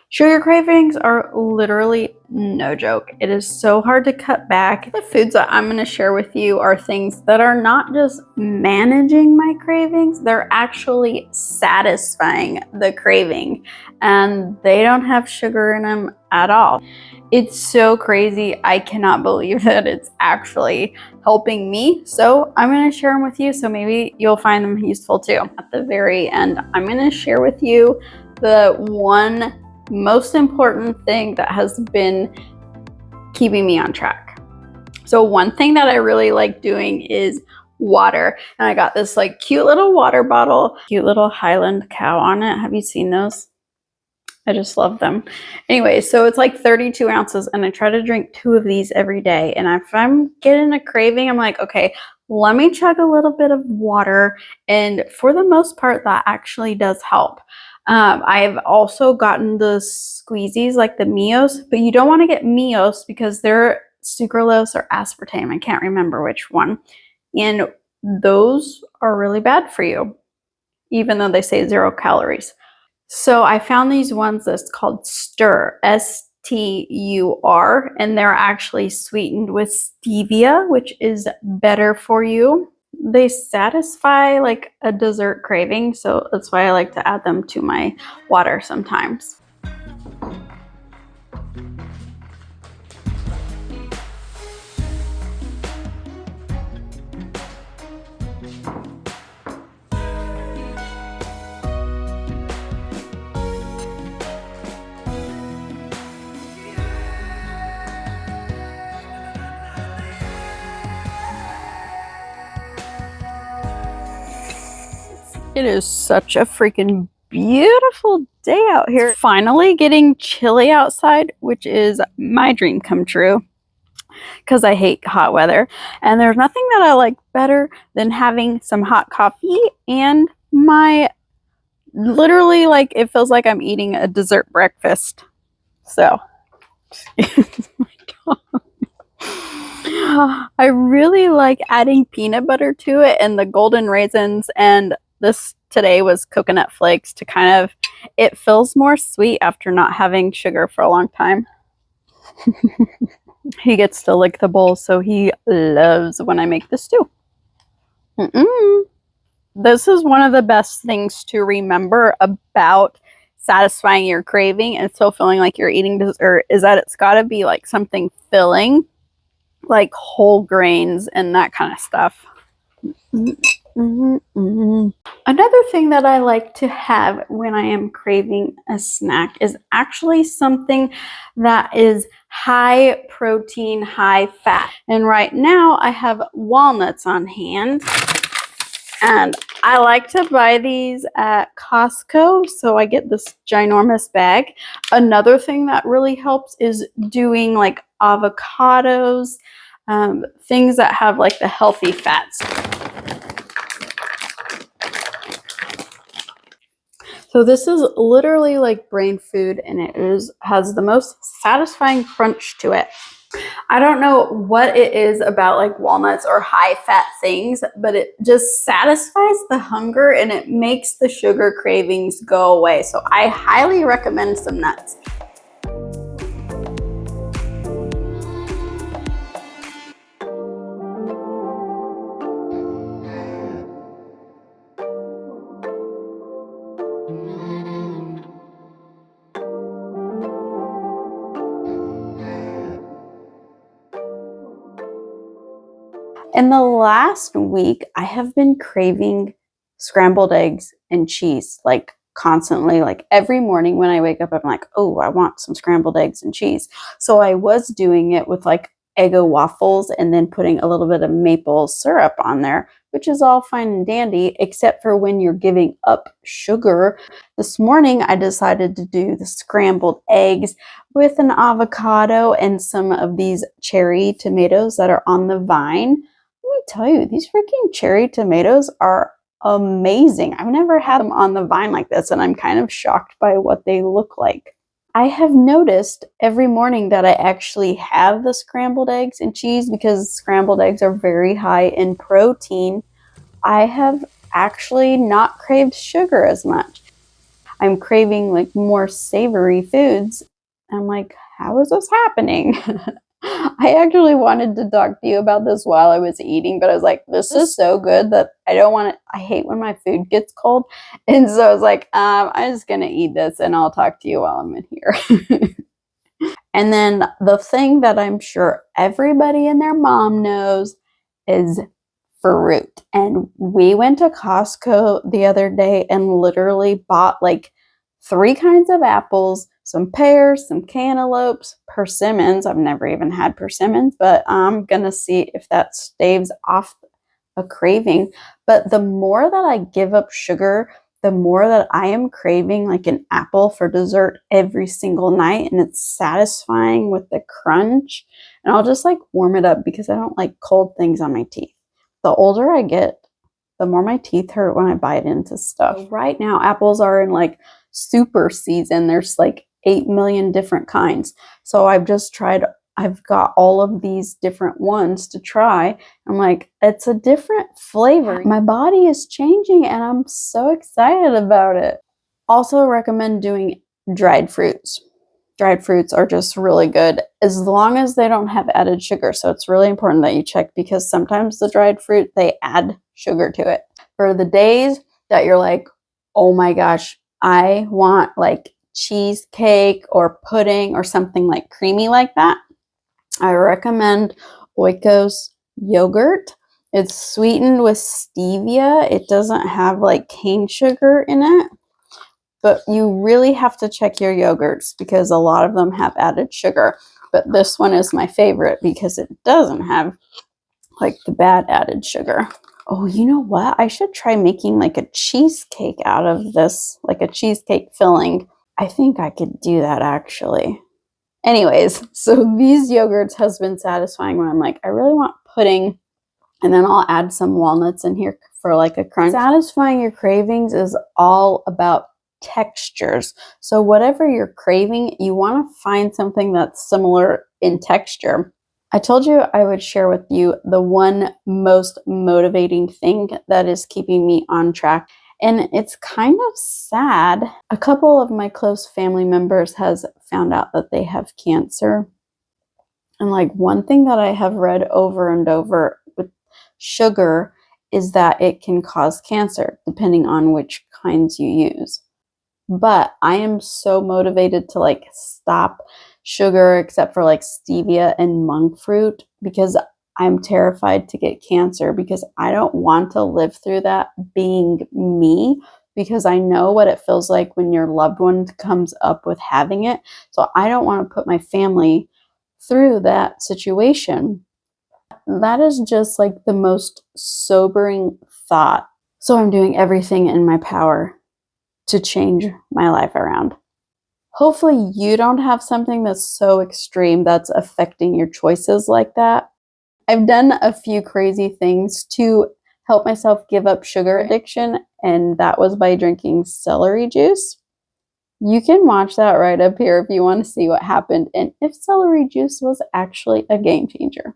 Sugar cravings are literally no joke. It is so hard to cut back. The foods that I'm going to share with you are things that are not just managing my cravings, they're actually satisfying the craving, and they don't have sugar in them at all. It's so crazy. I cannot believe that it's actually helping me. So I'm going to share them with you, so maybe you'll find them useful too. At the very end, I'm going to share with you the one most important thing that has been keeping me on track. So one thing that I really like doing is water. And I got this like cute little water bottle, cute little Highland cow on it. Have you seen those? I just love them. Anyway, so it's like 32 ounces and I try to drink 2 of these every day. And if I'm getting a craving, I'm like, okay, let me chug a little bit of water. And for the most part, that actually does help. I've also gotten the squeezies, like the Mios, but you don't want to get Mios because they're sucralose or aspartame. I can't remember which one. And those are really bad for you, even though they say 0 calories. So I found these ones that's called Stur, STUR, and they're actually sweetened with stevia, which is better for you. They satisfy like a dessert craving, so that's why I like to add them to my water sometimes. It is such a freaking beautiful day out here. It's finally getting chilly outside, which is my dream come true because I hate hot weather. And there's nothing that I like better than having some hot coffee and my literally, like, it feels like I'm eating a dessert breakfast. So, I really like adding peanut butter to it and the golden raisins, and this today was coconut flakes to kind of, it feels more sweet after not having sugar for a long time. He gets to lick the bowl, so he loves when I make this too. This is one of the best things to remember about satisfying your craving and still feeling like you're eating dessert is that it's got to be like something filling, like whole grains and that kind of stuff. Another thing that I like to have when I am craving a snack is actually something that is high protein, high fat. And right now I have walnuts on hand. And I like to buy these at Costco, so I get this ginormous bag. Another thing that really helps is doing like avocados, things that have like the healthy fats. So this is literally like brain food, and it has the most satisfying crunch to it. I don't know what it is about like walnuts or high fat things, but it just satisfies the hunger and it makes the sugar cravings go away. So I highly recommend some nuts. In the last week, I have been craving scrambled eggs and cheese, like constantly, like every morning when I wake up, I'm like, oh, I want some scrambled eggs and cheese. So I was doing it with like Eggo waffles and then putting a little bit of maple syrup on there, which is all fine and dandy, except for when you're giving up sugar. This morning, I decided to do the scrambled eggs with an avocado and some of these cherry tomatoes that are on the vine. Let me tell you, these freaking cherry tomatoes are amazing. I've never had them on the vine like this, and I'm kind of shocked by what they look like. I have noticed every morning that I actually have the scrambled eggs and cheese because scrambled eggs are very high in protein. I have actually not craved sugar as much. I'm craving like more savory foods. I'm like, how is this happening? I actually wanted to talk to you about this while I was eating, but I was like, this is so good that I don't want it. I hate when my food gets cold. And so I was like, I'm just going to eat this and I'll talk to you while I'm in here. And then the thing that I'm sure everybody and their mom knows is fruit. And we went to Costco the other day and literally bought like 3 kinds of apples, some pears, some cantaloupes, persimmons. I've never even had persimmons, but I'm gonna see if that staves off a craving. But the more that I give up sugar, the more that I am craving like an apple for dessert every single night, and it's satisfying with the crunch. And I'll just like warm it up because I don't like cold things on my teeth. The older I get, the more my teeth hurt when I bite into stuff. So right now, apples are in like super season. There's like 8 million different kinds. So I've got all of these different ones to try. I'm like, it's a different flavor. My body is changing and I'm so excited about it. Also recommend doing dried fruits. Dried fruits are just really good as long as they don't have added sugar. So it's really important that you check because sometimes the dried fruit, they add sugar to it. For the days that you're like, oh my gosh, I want like cheesecake or pudding or something like creamy like that, I recommend Oikos yogurt. It's sweetened with stevia. It doesn't have like cane sugar in it. But you really have to check your yogurts because a lot of them have added sugar. But this one is my favorite because it doesn't have like the bad added sugar. Oh, you know what? I should try making like a cheesecake out of this, like a cheesecake filling. I think I could do that actually. Anyways, so these yogurts has been satisfying when I'm like, I really want pudding. And then I'll add some walnuts in here for like a crunch. Satisfying your cravings is all about textures. So whatever you're craving, you want to find something that's similar in texture. I told you I would share with you the one most motivating thing that is keeping me on track. And it's kind of sad. A couple of my close family members has found out that they have cancer. And like one thing that I have read over and over with sugar is that it can cause cancer depending on which kinds you use. But I am so motivated to like stop sugar except for like stevia and monk fruit because I'm terrified to get cancer because I don't want to live through that being me because I know what it feels like when your loved one comes up with having it. So I don't want to put my family through that situation. That is just like the most sobering thought. So I'm doing everything in my power to change my life around. Hopefully you don't have something that's so extreme that's affecting your choices like that. I've done a few crazy things to help myself give up sugar addiction, and that was by drinking celery juice. You can watch that right up here if you want to see what happened and if celery juice was actually a game changer.